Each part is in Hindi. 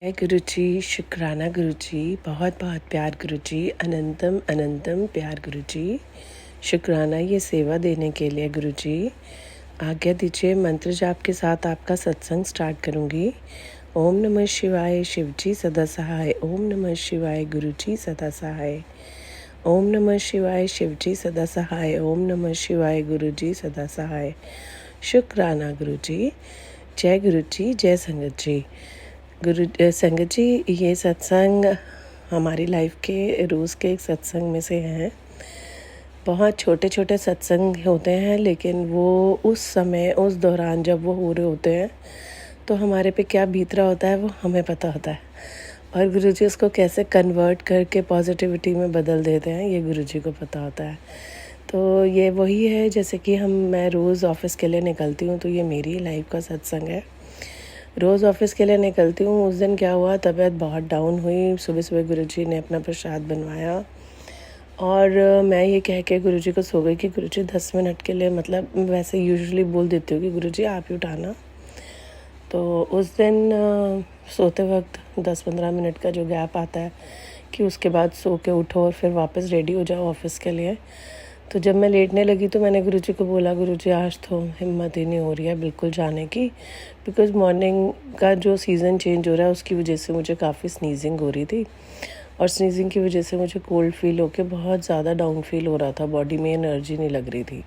जय गुरु जी, शुक्राना गुरु जी, बहुत बहुत प्यार गुरु जी, अनंतम अनंतम प्यार गुरु जी, शुक्राना ये सेवा देने के लिए गुरु जी। आज्ञा दीजिए, मंत्र जाप के साथ आपका सत्संग स्टार्ट करूँगी। ओम नमः शिवाय, शिव जी सदा सहाय। ओम नमः शिवाय, गुरु जी सदा सहाय। ओम नमः शिवाय, शिव जी सदा सहाय। ओम नमः शिवाय, गुरु जी सदा सहाय। शुक्राना गुरु जी। जय गुरु जी, जय संगत जी। संगत जी, ये सत्संग हमारी लाइफ के रोज़ के एक सत्संग में से हैं। बहुत छोटे छोटे सत्संग होते हैं, लेकिन वो उस समय उस दौरान जब वो हो रहे होते हैं तो हमारे पे क्या बीत रहा होता है वो हमें पता होता है, और गुरुजी उसको कैसे कन्वर्ट करके पॉजिटिविटी में बदल देते हैं ये गुरुजी को पता होता है। तो ये वही है, जैसे कि मैं रोज़ ऑफिस के लिए निकलती हूँ, तो ये मेरी लाइफ का सत्संग है। रोज़ ऑफिस के लिए निकलती हूँ। उस दिन क्या हुआ, तबीयत बहुत डाउन हुई। सुबह सुबह गुरुजी ने अपना प्रसाद बनवाया और मैं ये कह के गुरुजी को सो गई कि गुरुजी 10 मिनट के लिए, मतलब वैसे यूजुअली बोल देती हूँ कि गुरुजी आप ही उठाना। तो उस दिन सोते वक्त 10-15 मिनट का जो गैप आता है कि उसके बाद सो के उठो और फिर वापस रेडी हो जाओ ऑफिस के लिए। तो जब मैं लेटने लगी तो मैंने गुरुजी को बोला, गुरुजी आज तो हिम्मत ही नहीं हो रही है बिल्कुल जाने की, बिकॉज़ मॉर्निंग का जो सीज़न चेंज हो रहा है उसकी वजह से मुझे काफ़ी स्नीजिंग हो रही थी, और स्नीजिंग की वजह से मुझे कोल्ड फील होकर बहुत ज़्यादा डाउन फील हो रहा था, बॉडी में एनर्जी नहीं लग रही थी।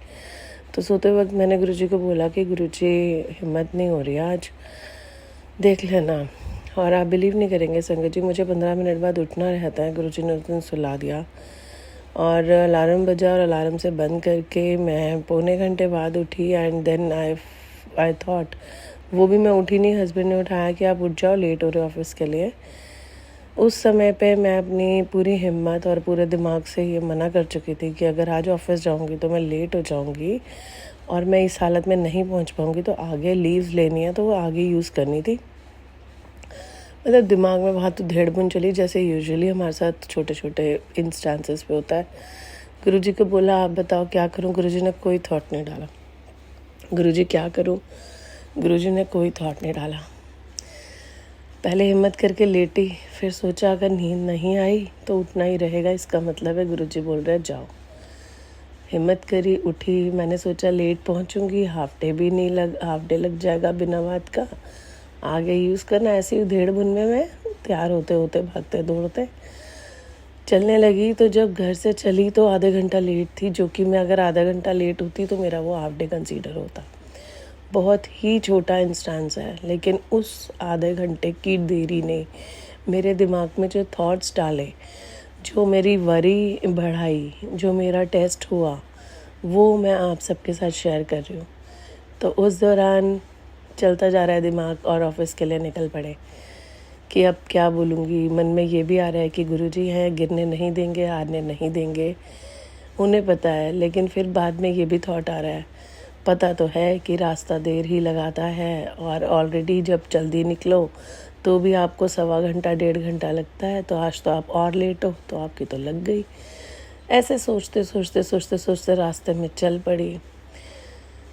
तो सोते वक्त मैंने गुरुजी को बोला कि गुरुजी हिम्मत नहीं हो रही आज, देख लेना। और आप बिलीव नहीं करेंगे संगत जी, मुझे 15 मिनट बाद उठना रहता है। गुरुजी ने उस दिन सुला दिया और अलार्म बजा और अलार्म से बंद करके मैं पौने घंटे बाद उठी। एंड देन आई थॉट, वो भी मैं उठी नहीं, हस्बैंड ने उठाया कि आप उठ जाओ, लेट हो रहे ऑफिस के लिए। उस समय पे मैं अपनी पूरी हिम्मत और पूरे दिमाग से ये मना कर चुकी थी कि अगर आज ऑफिस जाऊंगी तो मैं लेट हो जाऊंगी और मैं इस हालत में नहीं पहुंच पाऊंगी, तो आगे लीव्स लेनी है तो वो आगे यूज़ करनी थी। मतलब दिमाग में वहाँ तो धेड़-बुन चली, जैसे यूजुअली हमारे साथ छोटे छोटे इंस्टेंसेस पे होता है। गुरुजी को बोला, आप बताओ क्या करूं? गुरुजी ने कोई थॉट नहीं डाला। गुरुजी क्या करूं? गुरुजी ने कोई थॉट नहीं डाला। पहले हिम्मत करके लेटी, फिर सोचा अगर नींद नहीं आई तो उठना ही रहेगा, इसका मतलब है गुरुजी बोल रहे हैं जाओ। हिम्मत करी, उठी। मैंने सोचा लेट पहुंचूंगी, हाफ डे लग जाएगा बिना बात का, आगे यूज़ करना। ऐसी उधेड़ बुन में मैं तैयार होते होते भागते दौड़ते चलने लगी। तो जब घर से चली तो आधे घंटा लेट थी, जो कि मैं अगर आधा घंटा लेट होती तो मेरा वो हाफ डे कंसीडर होता। बहुत ही छोटा इंस्टेंस है, लेकिन उस आधे घंटे की देरी ने मेरे दिमाग में जो थॉट्स डाले, जो मेरी वरी बढ़ाई, जो मेरा टेस्ट हुआ, वो मैं आप सबके साथ शेयर कर रही हूँ। तो उस दौरान चलता जा रहा है दिमाग, और ऑफिस के लिए निकल पड़े कि अब क्या बोलूँगी। मन में ये भी आ रहा है कि गुरुजी हैं, गिरने नहीं देंगे, हारने नहीं देंगे, उन्हें पता है। लेकिन फिर बाद में ये भी थॉट आ रहा है, पता तो है कि रास्ता देर ही लगाता है, और ऑलरेडी जब जल्दी निकलो तो भी आपको 1.25 घंटा 1.5 घंटा लगता है, तो आज तो आप और लेट हो तो आपकी तो लग गई। ऐसे सोचते सोचते सोचते सोचते रास्ते में चल पड़ी।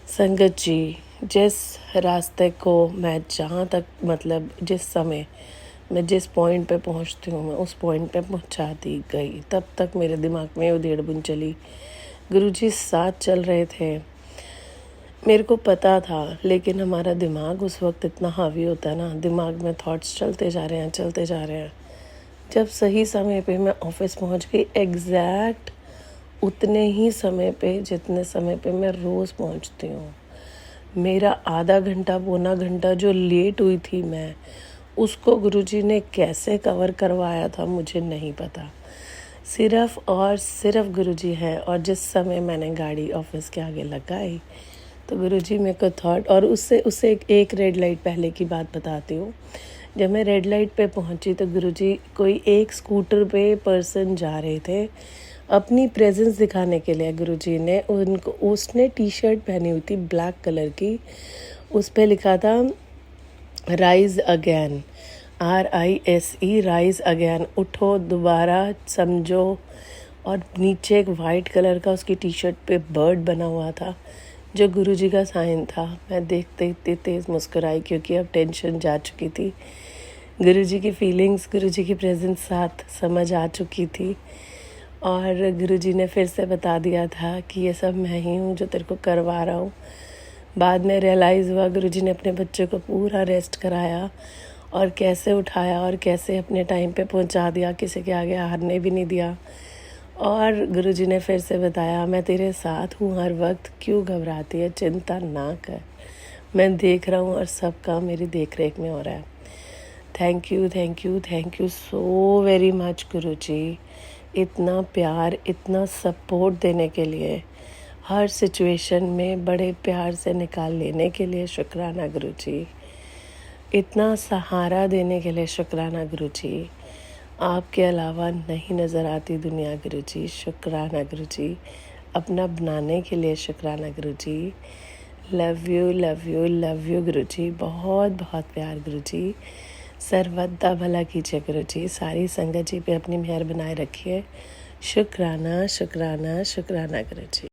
संगत जी, जिस रास्ते को मैं जहाँ तक, मतलब जिस समय मैं जिस पॉइंट पे पहुँचती हूँ, मैं उस पॉइंट पे पहुँचा दी गई। तब तक मेरे दिमाग में उधेड़ बुन चली। गुरुजी साथ चल रहे थे, मेरे को पता था, लेकिन हमारा दिमाग उस वक्त इतना हावी होता है ना, दिमाग में थॉट्स चलते जा रहे हैं। जब सही समय पे मैं ऑफिस पहुँच गई, एग्जैक्ट उतने ही समय पे जितने समय पे मैं रोज़ पहुँचती हूँ। मेरा आधा घंटा पौना घंटा जो लेट हुई थी मैं, उसको गुरुजी ने कैसे कवर करवाया था मुझे नहीं पता। सिर्फ़ और सिर्फ गुरुजी है। और जिस समय मैंने गाड़ी ऑफिस के आगे लगाई तो गुरुजी मेरे को थॉट, और उससे एक रेड लाइट पहले की बात बताती हूँ। जब मैं रेड लाइट पे पहुँची तो गुरुजी, कोई एक स्कूटर पे पर्सन जा रहे थे अपनी प्रेजेंस दिखाने के लिए। गुरुजी ने उसने टी शर्ट पहनी हुई थी ब्लैक कलर की, उस पे लिखा था rise again, RISE, rise again, उठो दोबारा, समझो। और नीचे एक वाइट कलर का उसकी टी शर्ट पे बर्ड बना हुआ था, जो गुरुजी का साइन था। मैं देखते इतनी तेज़ मुस्कुराई, क्योंकि अब टेंशन जा चुकी थी। गुरुजी की फीलिंग्स, गुरुजी की प्रेजेंस साथ समझ आ चुकी थी और गुरुजी ने फिर से बता दिया था कि ये सब मैं ही हूँ जो तेरे को करवा रहा हूँ। बाद में रियलाइज़ हुआ गुरुजी ने अपने बच्चे को पूरा रेस्ट कराया और कैसे उठाया और कैसे अपने टाइम पे पहुंचा दिया, किसी के आगे हारने भी नहीं दिया। और गुरुजी ने फिर से बताया, मैं तेरे साथ हूँ हर वक्त, क्यों घबराती है, चिंता ना कर, मैं देख रहा हूँ और सब काम मेरी देख रेख में हो रहा है। Thank you, thank you, thank you so very much Guruji, इतना प्यार, इतना सपोर्ट देने के लिए, हर सिचुएशन में बड़े प्यार से निकाल लेने के लिए शुक्राना गुरुजी, इतना सहारा देने के लिए शुक्राना गुरुजी। आपके अलावा नहीं नज़र आती दुनिया गुरुजी, शुक्राना गुरुजी। अपना बनाने के लिए शुक्राना Guruji. Love you, love you, love you Guruji. बहुत बहुत प्यार गुरुजी। सर्वदा भला कीजिए गुरुजी। सारी संगत जी पे अपनी मेहर बनाए रखिए। शुक्राना, शुक्राना, शुक्राना गुरुजी।